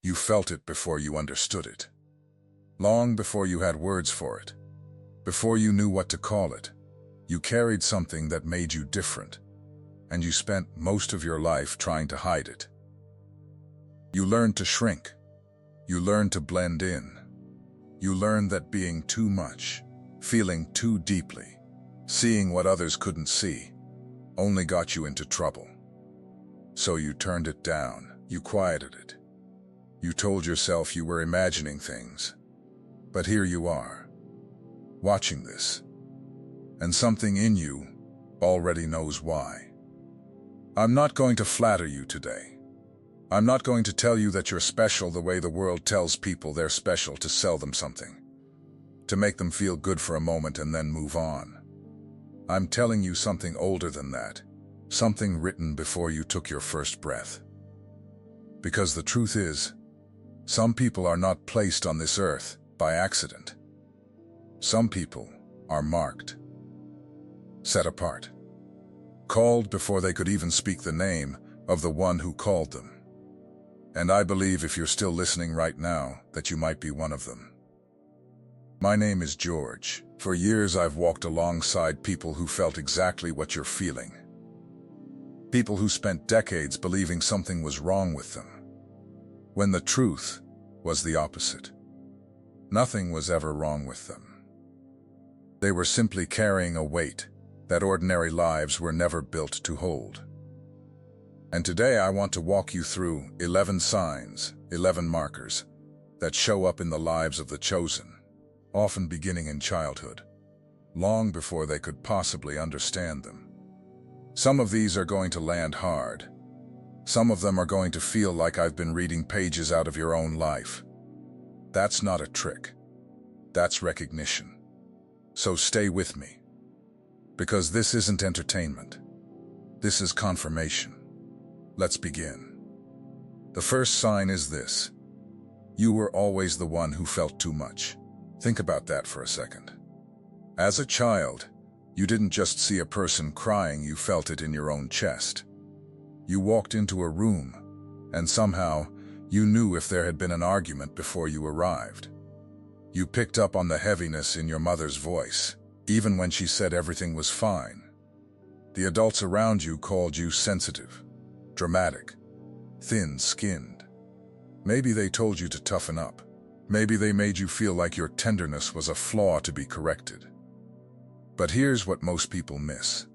You felt it before you understood it. Long before you had words for it. Before you knew what to call it. You carried something that made you different, and you spent most of your life trying to hide it. You learned to shrink. You learned to blend in. You learned that being too much, feeling too deeply, seeing what others couldn't see, only got you into trouble. So you turned it down. You quieted it. You told yourself you were imagining things. But here you are, watching this, and something in you already knows why. I'm not going to flatter you today. I'm not going to tell you that you're special the way the world tells people they're special to sell them something, to make them feel good for a moment and then move on. I'm telling you something older than that, something written before you took your first breath. Because the truth is, some people are not placed on this earth by accident. Some people are marked, set apart, called before they could even speak the name of the one who called them. And I believe if you're still listening right now, that you might be one of them. My name is George. For years I've walked alongside people who felt exactly what you're feeling. People who spent decades believing something was wrong with them, when the truth was the opposite. Nothing was ever wrong with them. They were simply carrying a weight that ordinary lives were never built to hold. And today I want to walk you through 11 signs, 11 markers, that show up in the lives of the chosen, often beginning in childhood, long before they could possibly understand them. Some of these are going to land hard. Some of them are going to feel like I've been reading pages out of your own life. That's not a trick. That's recognition. So stay with me. Because this isn't entertainment. This is confirmation. Let's begin. The first sign is this. You were always the one who felt too much. Think about that for a second. As a child, you didn't just see a person crying, you felt it in your own chest. You walked into a room, and somehow, you knew if there had been an argument before you arrived. You picked up on the heaviness in your mother's voice, even when she said everything was fine. The adults around you called you sensitive, dramatic, thin-skinned. Maybe they told you to toughen up. Maybe they made you feel like your tenderness was a flaw to be corrected. But here's what most people miss.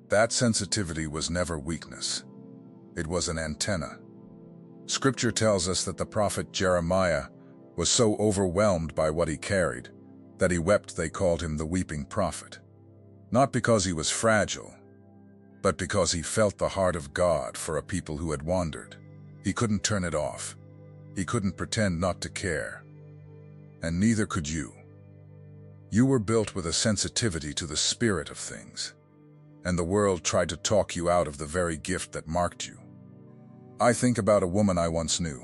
That sensitivity was never weakness. It was an antenna. Scripture tells us that the prophet Jeremiah was so overwhelmed by what he carried that he wept. They called him the weeping prophet. Not because he was fragile, but because he felt the heart of God for a people who had wandered. He couldn't turn it off. He couldn't pretend not to care. And neither could you. You were built with a sensitivity to the spirit of things, and the world tried to talk you out of the very gift that marked you. I think about a woman I once knew.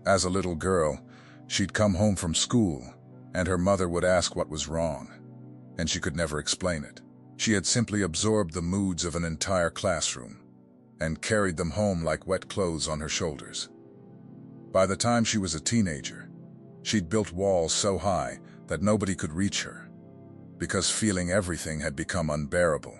As a little girl, she'd come home from school, and her mother would ask what was wrong, and she could never explain it. She had simply absorbed the moods of an entire classroom and carried them home like wet clothes on her shoulders. By the time she was a teenager, she'd built walls so high that nobody could reach her, because feeling everything had become unbearable.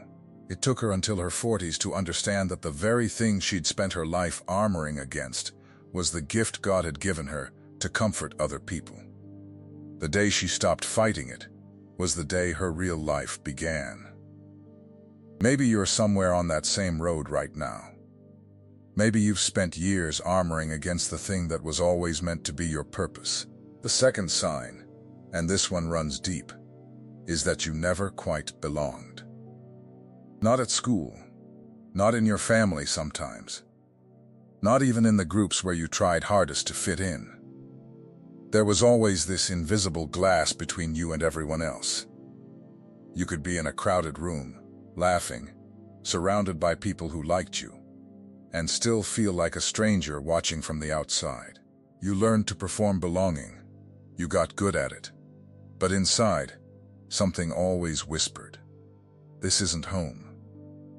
It took her until her 40s to understand that the very thing she'd spent her life armoring against was the gift God had given her to comfort other people. The day she stopped fighting it was the day her real life began. Maybe you're somewhere on that same road right now. Maybe you've spent years armoring against the thing that was always meant to be your purpose. The second sign, and this one runs deep, is that you never quite belonged. Not at school, not in your family sometimes, not even in the groups where you tried hardest to fit in. There was always this invisible glass between you and everyone else. You could be in a crowded room, laughing, surrounded by people who liked you, and still feel like a stranger watching from the outside. You learned to perform belonging. You got good at it. But inside, something always whispered, "This isn't home.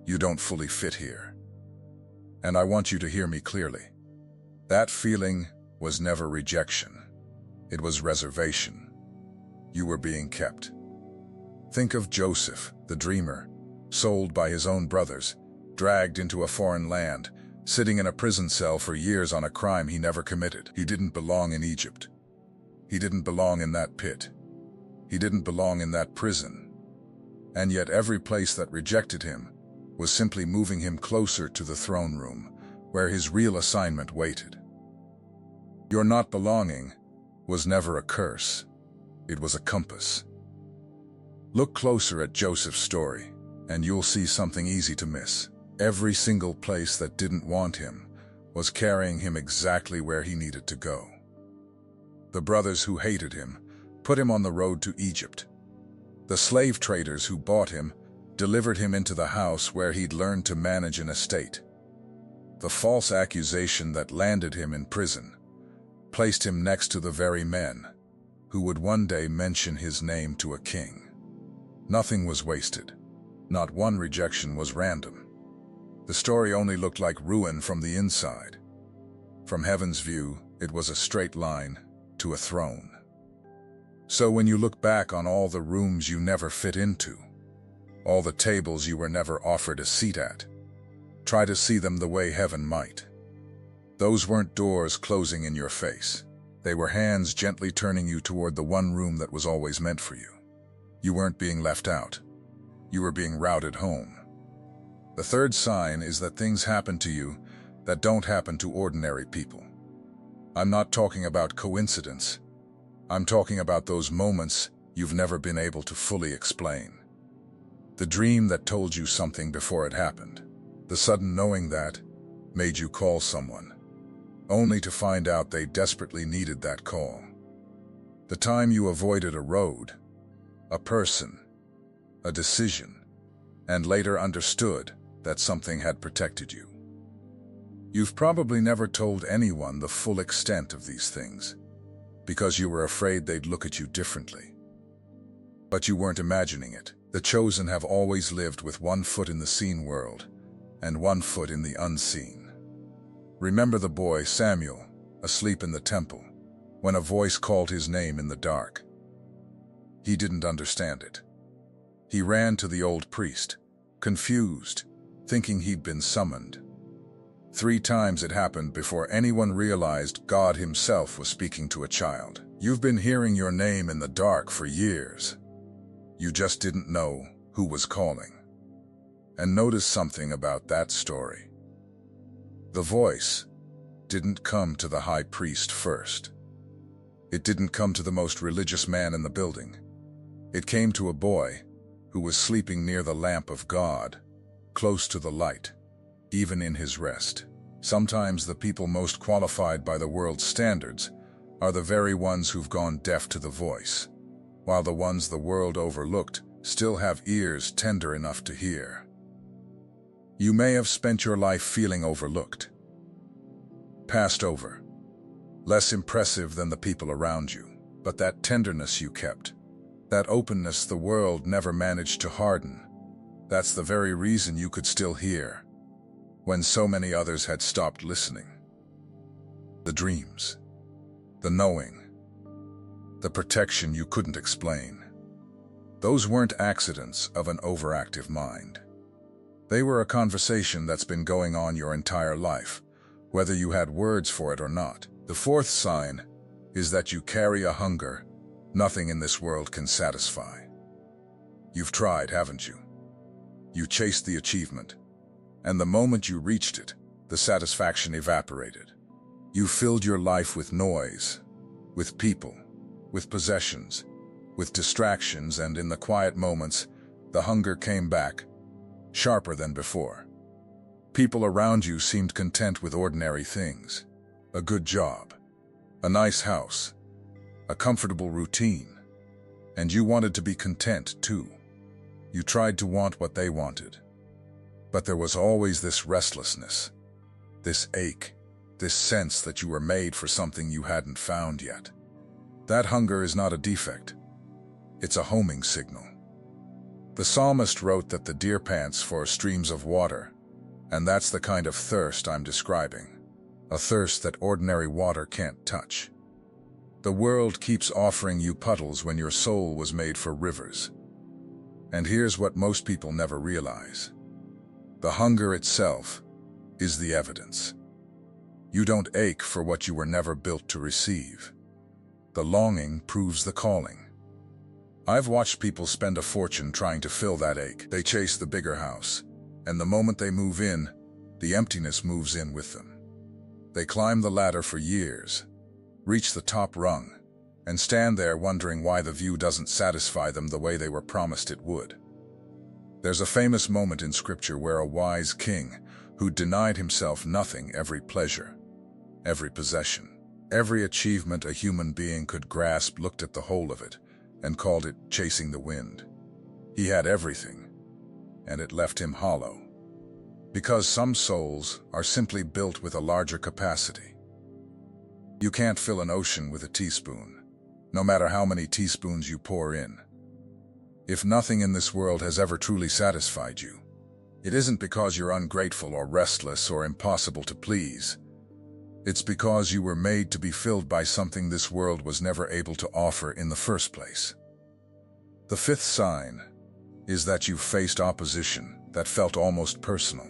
You don't fully fit here." And I want you to hear me clearly. That feeling was never rejection. It was reservation. You were being kept. Think of Joseph, the dreamer, sold by his own brothers, dragged into a foreign land, sitting in a prison cell for years on a crime he never committed. He didn't belong in Egypt. He didn't belong in that pit. He didn't belong in that prison. And yet every place that rejected him was simply moving him closer to the throne room, where his real assignment waited. Your not belonging was never a curse. It was a compass. Look closer at Joseph's story, and you'll see something easy to miss. Every single place that didn't want him was carrying him exactly where he needed to go. The brothers who hated him put him on the road to Egypt. The slave traders who bought him delivered him into the house where he'd learned to manage an estate. The false accusation that landed him in prison placed him next to the very men who would one day mention his name to a king. Nothing was wasted. Not one rejection was random. The story only looked like ruin from the inside. From heaven's view, it was a straight line to a throne. So when you look back on all the rooms you never fit into, all the tables you were never offered a seat at, try to see them the way heaven might. Those weren't doors closing in your face. They were hands gently turning you toward the one room that was always meant for you. You weren't being left out. You were being routed home. The third sign is that things happen to you that don't happen to ordinary people. I'm not talking about coincidence. I'm talking about those moments you've never been able to fully explain. The dream that told you something before it happened. The sudden knowing that made you call someone, only to find out they desperately needed that call. The time you avoided a road, a person, a decision, and later understood that something had protected you. You've probably never told anyone the full extent of these things, because you were afraid they'd look at you differently. But you weren't imagining it. The chosen have always lived with one foot in the seen world and one foot in the unseen. Remember the boy Samuel, asleep in the temple, when a voice called his name in the dark. He didn't understand it. He ran to the old priest, confused, thinking he'd been summoned. 3 times it happened before anyone realized God himself was speaking to a child. You've been hearing your name in the dark for years. You just didn't know who was calling. And notice something about that story. The voice didn't come to the high priest first. It didn't come to the most religious man in the building. It came to a boy who was sleeping near the lamp of God, close to the light, even in his rest. Sometimes the people most qualified by the world's standards are the very ones who've gone deaf to the voice, while the ones the world overlooked still have ears tender enough to hear. You may have spent your life feeling overlooked, passed over, less impressive than the people around you, but that tenderness you kept, that openness the world never managed to harden, that's the very reason you could still hear when so many others had stopped listening. The dreams, the knowing, the protection you couldn't explain. Those weren't accidents of an overactive mind. They were a conversation that's been going on your entire life, whether you had words for it or not. The fourth sign is that you carry a hunger nothing in this world can satisfy. You've tried, haven't you? You chased the achievement, and the moment you reached it, the satisfaction evaporated. You filled your life with noise, with people, with possessions, with distractions, and in the quiet moments, the hunger came back, sharper than before. People around you seemed content with ordinary things. A good job, a nice house, a comfortable routine. And you wanted to be content too. You tried to want what they wanted. But there was always this restlessness, this ache, this sense that you were made for something you hadn't found yet. That hunger is not a defect. It's a homing signal. The psalmist wrote that the deer pants for streams of water, and that's the kind of thirst I'm describing. a thirst that ordinary water can't touch. The world keeps offering you puddles when your soul was made for rivers. And here's what most people never realize. The hunger itself is the evidence. You don't ache for what you were never built to receive. The longing proves the calling. I've watched people spend a fortune trying to fill that ache. They chase the bigger house, and the moment they move in, the emptiness moves in with them. They climb the ladder for years, reach the top rung, and stand there wondering why the view doesn't satisfy them the way they were promised it would. There's a famous moment in Scripture where a wise king, who denied himself nothing, every pleasure, every possession, every achievement a human being could grasp, looked at the whole of it and called it chasing the wind. He had everything, and it left him hollow. Because some souls are simply built with a larger capacity. You can't fill an ocean with a teaspoon, no matter how many teaspoons you pour in. If nothing in this world has ever truly satisfied you, it isn't because you're ungrateful or restless or impossible to please. It's because you were made to be filled by something this world was never able to offer in the first place. The fifth sign is that you've faced opposition that felt almost personal.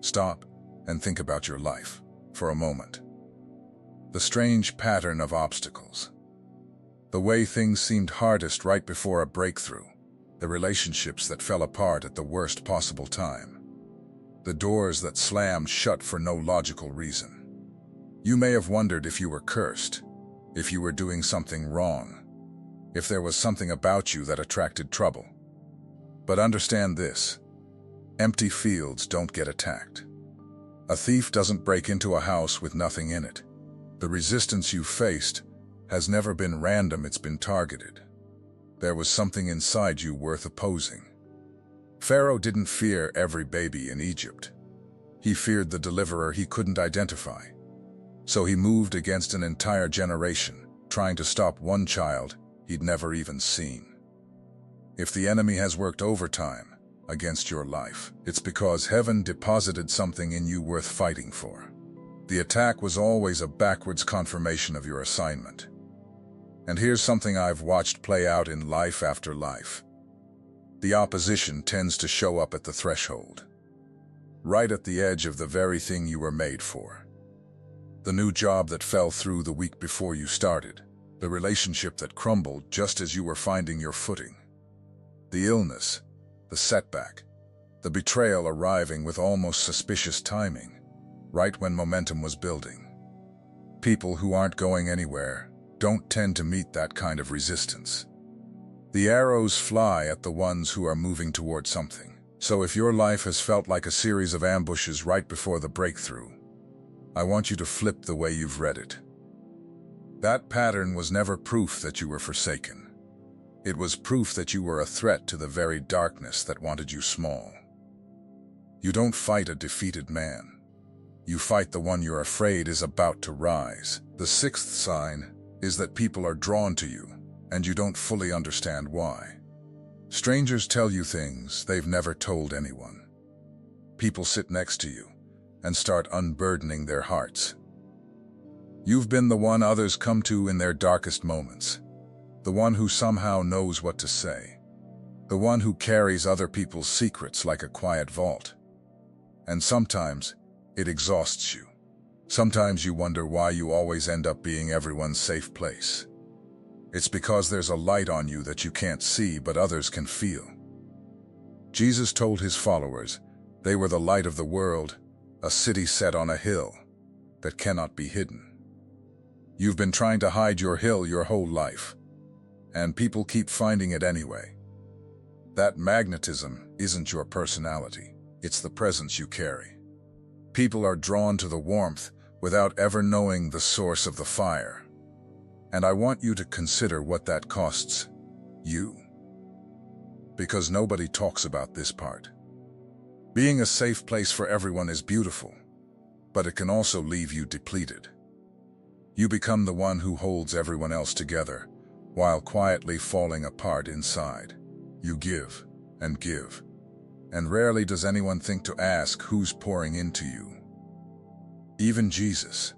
Stop and think about your life for a moment. The strange pattern of obstacles. The way things seemed hardest right before a breakthrough. The relationships that fell apart at the worst possible time. The doors that slammed shut for no logical reason. You may have wondered if you were cursed, if you were doing something wrong, if there was something about you that attracted trouble. But understand this: empty fields don't get attacked. A thief doesn't break into a house with nothing in it. The resistance you faced has never been random, it's been targeted. There was something inside you worth opposing. Pharaoh didn't fear every baby in Egypt. He feared the deliverer he couldn't identify. So he moved against an entire generation, trying to stop one child he'd never even seen. If the enemy has worked overtime against your life, it's because heaven deposited something in you worth fighting for. The attack was always a backwards confirmation of your assignment. And here's something I've watched play out in life after life. The opposition tends to show up at the threshold, right at the edge of the very thing you were made for. The new job that fell through the week before you started, the relationship that crumbled just as you were finding your footing, the illness, the setback, the betrayal arriving with almost suspicious timing, right when momentum was building. People who aren't going anywhere don't tend to meet that kind of resistance. The arrows fly at the ones who are moving toward something. So if your life has felt like a series of ambushes right before the breakthrough, I want you to flip the way you've read it. That pattern was never proof that you were forsaken. It was proof that you were a threat to the very darkness that wanted you small. You don't fight a defeated man. You fight the one you're afraid is about to rise. The sixth sign is that people are drawn to you, and you don't fully understand why. Strangers tell you things they've never told anyone. People sit next to you and start unburdening their hearts. You've been the one others come to in their darkest moments, the one who somehow knows what to say, the one who carries other people's secrets like a quiet vault. And sometimes it exhausts you. Sometimes you wonder why you always end up being everyone's safe place. It's because there's a light on you that you can't see but others can feel. Jesus told his followers they were the light of the world, a city set on a hill that cannot be hidden. You've been trying to hide your hill your whole life, and people keep finding it anyway. That magnetism isn't your personality, it's the presence you carry. People are drawn to the warmth without ever knowing the source of the fire. And I want you to consider what that costs you. Because nobody talks about this part. Being a safe place for everyone is beautiful, but it can also leave you depleted. You become the one who holds everyone else together, while quietly falling apart inside. You give, and rarely does anyone think to ask who's pouring into you. Even Jesus,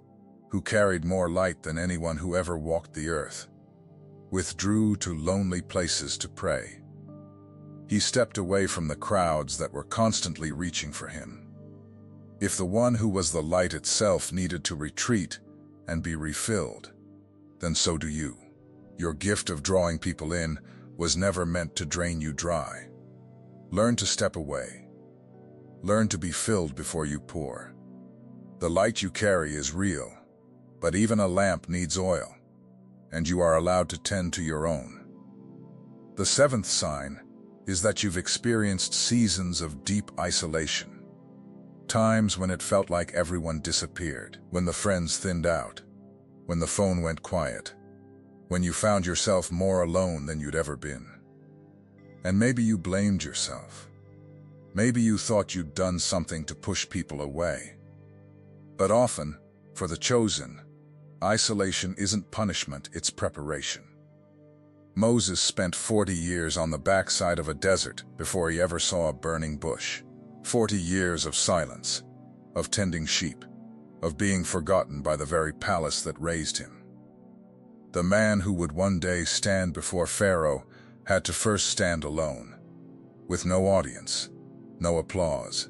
who carried more light than anyone who ever walked the earth, withdrew to lonely places to pray. He stepped away from the crowds that were constantly reaching for him. If the one who was the light itself needed to retreat and be refilled, then so do you. Your gift of drawing people in was never meant to drain you dry. Learn to step away. Learn to be filled before you pour. The light you carry is real, but even a lamp needs oil, and you are allowed to tend to your own. The seventh sign is that you've experienced seasons of deep isolation. Times when it felt like everyone disappeared, when the friends thinned out, when the phone went quiet, when you found yourself more alone than you'd ever been. And maybe you blamed yourself. Maybe you thought you'd done something to push people away. But often, for the chosen, isolation isn't punishment, it's preparation. Moses spent 40 years on the backside of a desert before he ever saw a burning bush. 40 years of silence, of tending sheep, of being forgotten by the very palace that raised him. The man who would one day stand before Pharaoh had to first stand alone, with no audience, no applause,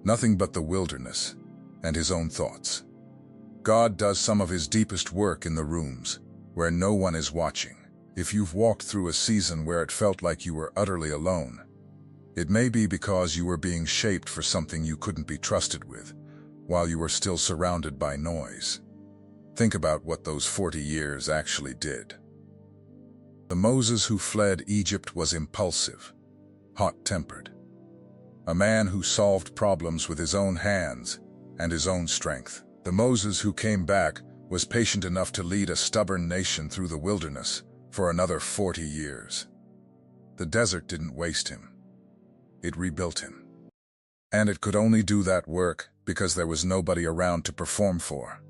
nothing but the wilderness and his own thoughts. God does some of his deepest work in the rooms where no one is watching. If you've walked through a season where it felt like you were utterly alone, it may be because you were being shaped for something you couldn't be trusted with, while you were still surrounded by noise. Think about what those 40 years actually did. The Moses who fled Egypt was impulsive, hot-tempered. A man who solved problems with his own hands and his own strength. The Moses who came back was patient enough to lead a stubborn nation through the wilderness for another 40 years. The desert didn't waste him. It rebuilt him. And it could only do that work because there was nobody around to perform for.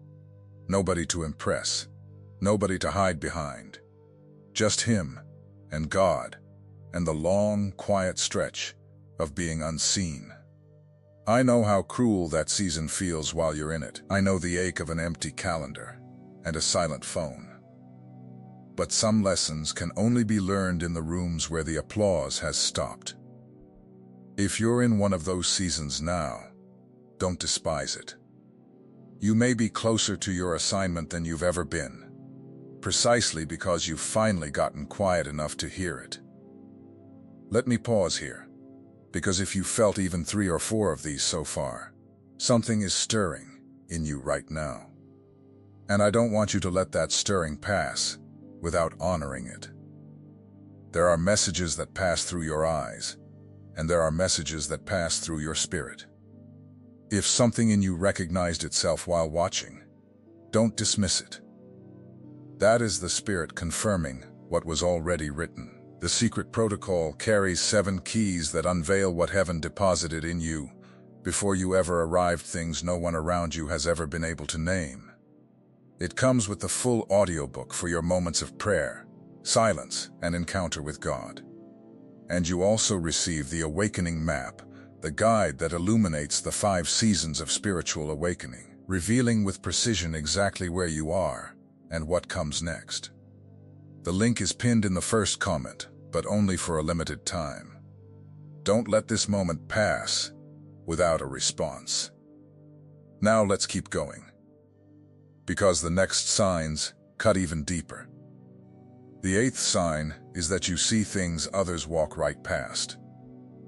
Nobody to impress. Nobody to hide behind. Just him and God and the long, quiet stretch of being unseen. I know how cruel that season feels while you're in it. I know the ache of an empty calendar and a silent phone. But some lessons can only be learned in the rooms where the applause has stopped. If you're in one of those seasons now, don't despise it. You may be closer to your assignment than you've ever been, precisely because you've finally gotten quiet enough to hear it. Let me pause here, because if you felt even 3 or 4 of these so far, something is stirring in you right now. And I don't want you to let that stirring pass without honoring it. There are messages that pass through your eyes, and there are messages that pass through your spirit. If something in you recognized itself while watching, don't dismiss it. That is the Spirit confirming what was already written. The secret protocol carries 7 keys that unveil what heaven deposited in you before you ever arrived, things no one around you has ever been able to name. It comes with the full audiobook for your moments of prayer, silence, and encounter with God. And you also receive the Awakening Map, the guide that illuminates the 5 seasons of spiritual awakening, revealing with precision exactly where you are and what comes next. The link is pinned in the first comment, but only for a limited time. Don't let this moment pass without a response. Now let's keep going, because the next signs cut even deeper. The 8th sign is that you see things others walk right past.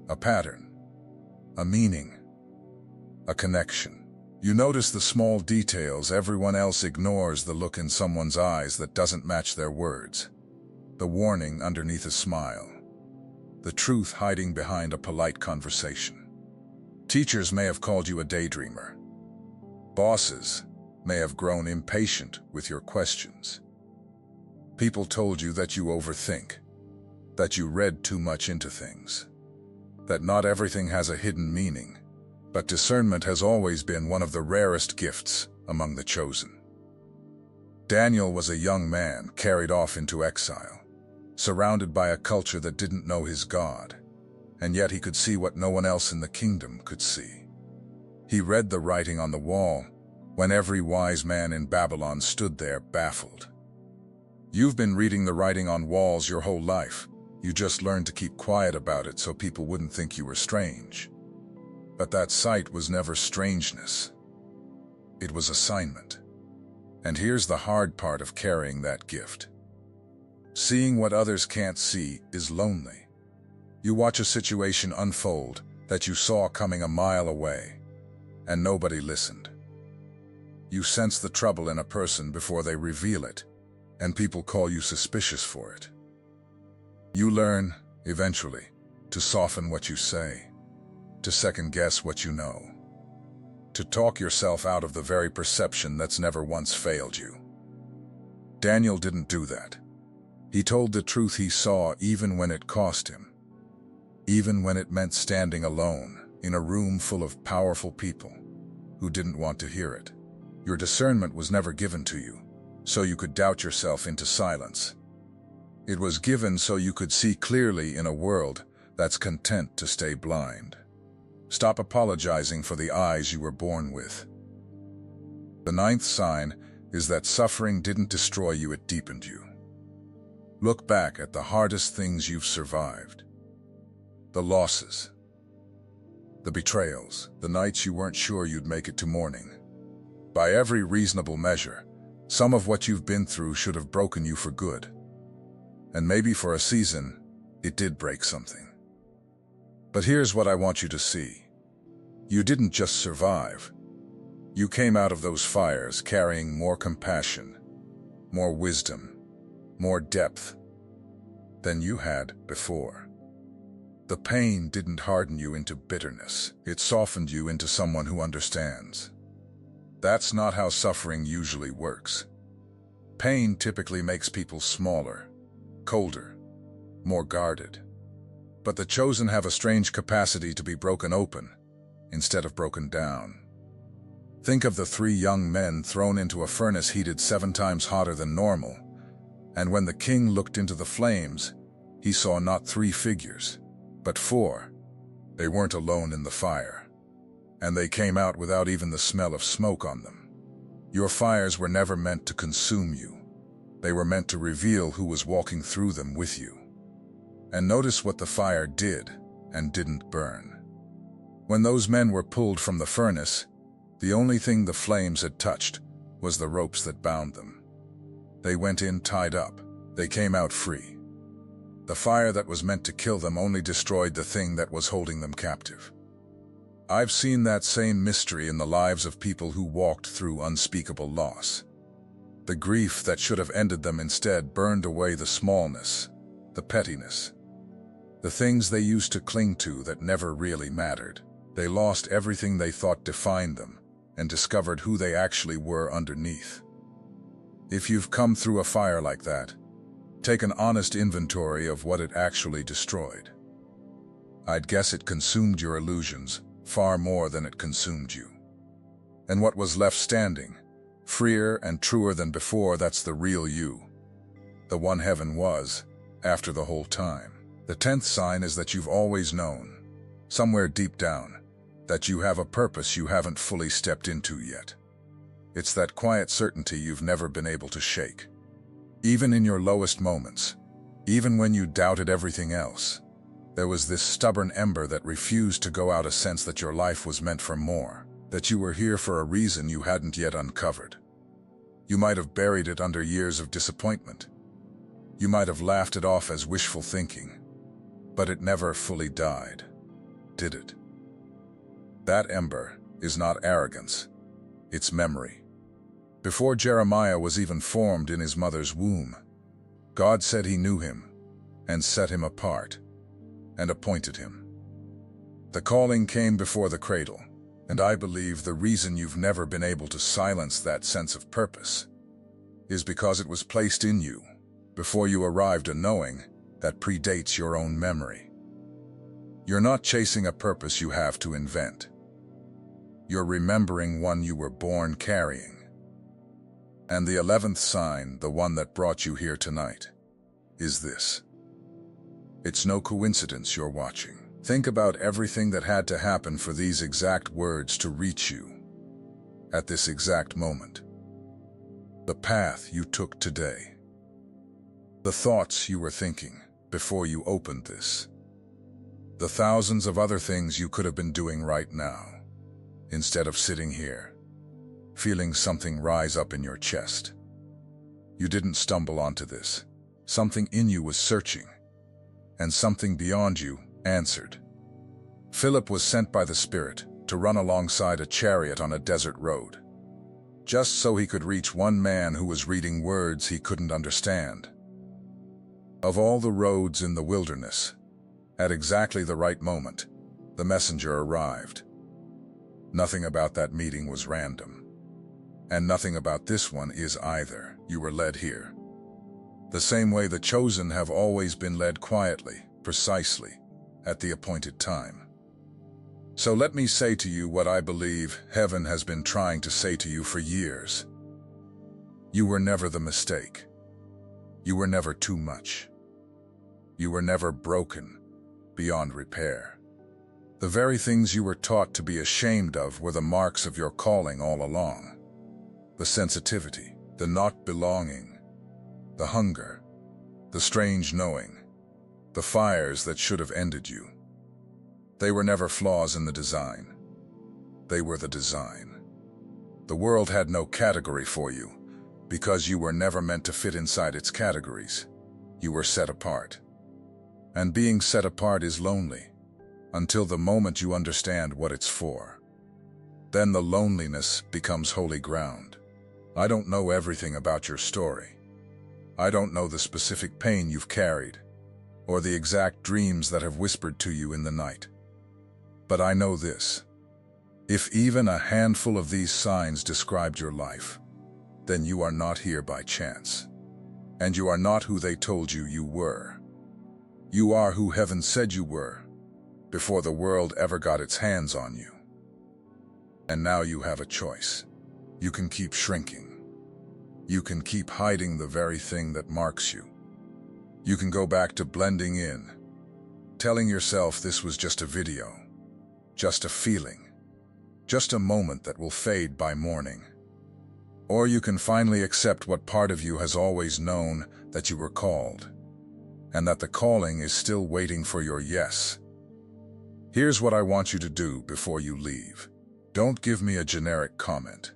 A pattern, a meaning, a connection. You notice the small details everyone else ignores, the look in someone's eyes that doesn't match their words, the warning underneath a smile, the truth hiding behind a polite conversation. Teachers may have called you a daydreamer. Bosses may have grown impatient with your questions. People told you that you overthink, that you read too much into things, that not everything has a hidden meaning. But discernment has always been one of the rarest gifts among the chosen. Daniel was a young man carried off into exile, surrounded by a culture that didn't know his God, and yet he could see what no one else in the kingdom could see. He read the writing on the wall, when every wise man in Babylon stood there baffled. You've been reading the writing on walls your whole life. You just learned to keep quiet about it so people wouldn't think you were strange. But that sight was never strangeness. It was assignment. And here's the hard part of carrying that gift. Seeing what others can't see is lonely. You watch a situation unfold that you saw coming a mile away, and nobody listened. You sense the trouble in a person before they reveal it, and people call you suspicious for it. You learn, eventually, to soften what you say, to second-guess what you know, to talk yourself out of the very perception that's never once failed you. Daniel didn't do that. He told the truth he saw even when it cost him, even when it meant standing alone in a room full of powerful people who didn't want to hear it. Your discernment was never given to you, so you could doubt yourself into silence. It was given so you could see clearly in a world that's content to stay blind. Stop apologizing for the eyes you were born with. The ninth sign is that suffering didn't destroy you, it deepened you. Look back at the hardest things you've survived. The losses, the betrayals, the nights you weren't sure you'd make it to morning. By every reasonable measure, some of what you've been through should have broken you for good. And maybe for a season, it did break something. But here's what I want you to see. You didn't just survive. You came out of those fires carrying more compassion, more wisdom, more depth than you had before. The pain didn't harden you into bitterness. It softened you into someone who understands. That's not how suffering usually works. Pain typically makes people smaller, colder, more guarded. But the chosen have a strange capacity to be broken open instead of broken down. Think of the 3 young men thrown into a furnace heated 7 times hotter than normal, and when the king looked into the flames, he saw not 3 figures, but 4. They weren't alone in the fire, and they came out without even the smell of smoke on them. Your fires were never meant to consume you. They were meant to reveal who was walking through them with you. And notice what the fire did and didn't burn. When those men were pulled from the furnace, the only thing the flames had touched was the ropes that bound them. They went in tied up. They came out free. The fire that was meant to kill them only destroyed the thing that was holding them captive. I've seen that same mystery in the lives of people who walked through unspeakable loss. The grief that should have ended them instead burned away the smallness, the pettiness, the things they used to cling to that never really mattered. They lost everything they thought defined them and discovered who they actually were underneath. If you've come through a fire like that, take an honest inventory of what it actually destroyed. I'd guess it consumed your illusions far more than it consumed you. And what was left standing, freer and truer than before, that's the real you. The one heaven was, after the whole time. The 10th sign is that you've always known, somewhere deep down, that you have a purpose you haven't fully stepped into yet. It's that quiet certainty you've never been able to shake. Even in your lowest moments, even when you doubted everything else, there was this stubborn ember that refused to go out, a sense that your life was meant for more, that you were here for a reason you hadn't yet uncovered. You might have buried it under years of disappointment. You might have laughed it off as wishful thinking, but it never fully died, did it? That ember is not arrogance, it's memory. Before Jeremiah was even formed in his mother's womb, God said he knew him and set him apart and appointed him. The calling came before the cradle, and I believe the reason you've never been able to silence that sense of purpose is because it was placed in you before you arrived a knowing that predates your own memory. You're not chasing a purpose you have to invent. You're remembering one you were born carrying. And the 11th sign, the one that brought you here tonight, is this. It's no coincidence you're watching. Think about everything that had to happen for these exact words to reach you. at this exact moment. The path you took today. The thoughts you were thinking before you opened this. The thousands of other things you could have been doing right now, instead of sitting here, feeling something rise up in your chest. You didn't stumble onto this. Something in you was searching, and something beyond you answered. Philip was sent by the Spirit to run alongside a chariot on a desert road, just so he could reach one man who was reading words he couldn't understand. Of all the roads in the wilderness, at exactly the right moment, the messenger arrived. Nothing about that meeting was random. And nothing about this one is either. You were led here. The same way the chosen have always been led quietly, precisely, at the appointed time. So let me say to you what I believe heaven has been trying to say to you for years. You were never the mistake. You were never too much. You were never broken, beyond repair. The very things you were taught to be ashamed of were the marks of your calling all along. The sensitivity, the not belonging, the hunger, the strange knowing, the fires that should have ended you. They were never flaws in the design. They were the design. The world had no category for you, because you were never meant to fit inside its categories. You were set apart. And being set apart is lonely, until the moment you understand what it's for. Then the loneliness becomes holy ground. I don't know everything about your story. I don't know the specific pain you've carried, or the exact dreams that have whispered to you in the night. But I know this. If even a handful of these signs described your life, then you are not here by chance. And you are not who they told you you were. You are who heaven said you were, before the world ever got its hands on you. And now you have a choice. You can keep shrinking. You can keep hiding the very thing that marks you. You can go back to blending in, telling yourself this was just a video, just a feeling, just a moment that will fade by morning. Or you can finally accept what part of you has always known, that you were called, and that the calling is still waiting for your yes. Here's what I want you to do before you leave. Don't give me a generic comment.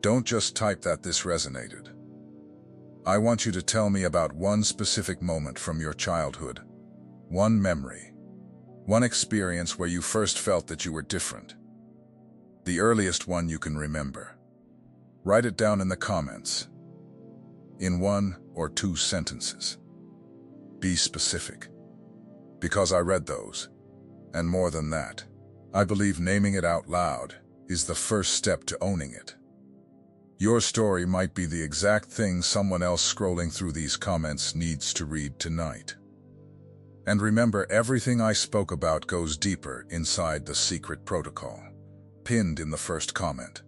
Don't just type that this resonated. I want you to tell me about one specific moment from your childhood, one memory, one experience where you first felt that you were different. The earliest one you can remember. Write it down in the comments, in 1 or 2 sentences. Be specific, because I read those, and more than that, I believe naming it out loud is the first step to owning it. Your story might be the exact thing someone else scrolling through these comments needs to read tonight. And remember, everything I spoke about goes deeper inside the secret protocol, pinned in the first comment.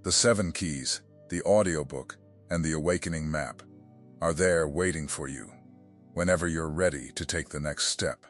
The 7 keys, the audiobook, and the awakening map are there waiting for you whenever you're ready to take the next step.